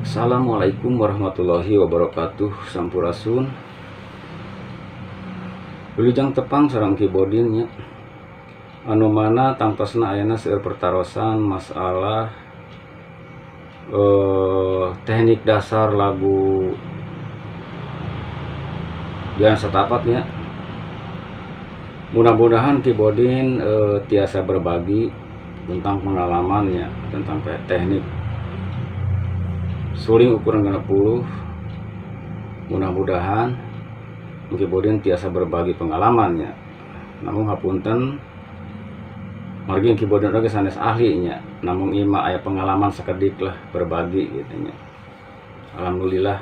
Assalamualaikum warahmatullahi wabarakatuh. Sampurasun. Wilujeng tepang sareng kibodinnya anu mana tangtosna ayana seueur pertarosan masalah teknik dasar lagu jangan setapatnya. Mudah-mudahan kibodin tiasa berbagi tentang pengalamannya tentang teknik suling ukuran 60. Mudah-mudahan kibodin tiasa berbagi pengalamannya. Namun hapunten margi kibodin oge sanes ahlinya, namun ima aya pengalaman sakedik lah berbagi gitu nya. Alhamdulillah.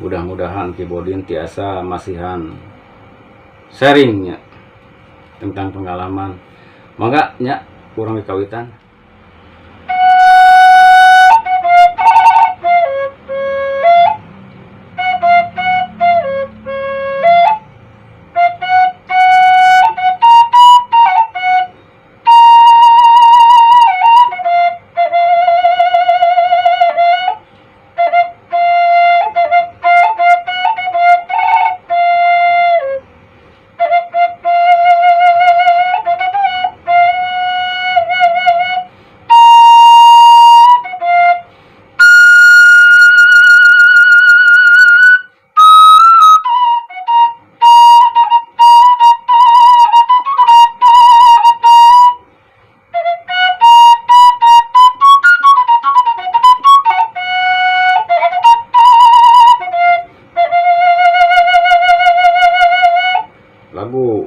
Mudah-mudahan kibodin tiasa masihan sharingnya tentang pengalaman. Mangga nya kurang dikawitan. Lagu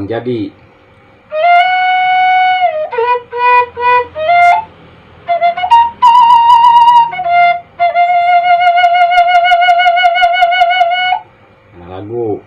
Jadi lagu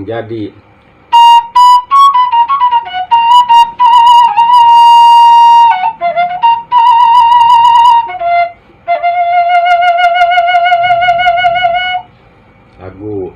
jadi. Lagu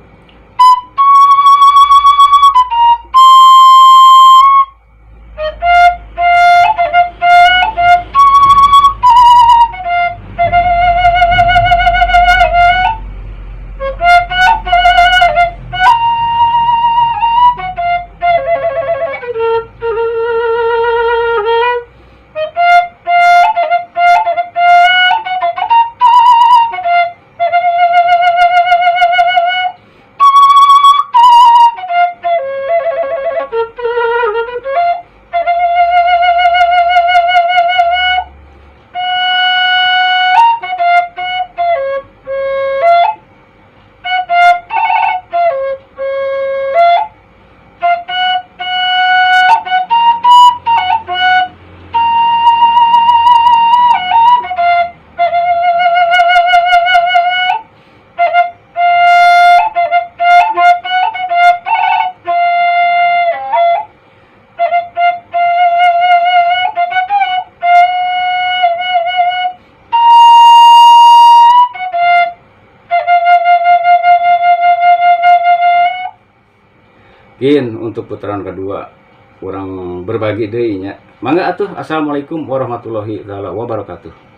untuk putaran kedua kurang berbagi deh nya. Mangga atuh. Assalamualaikum warahmatullahi wabarakatuh.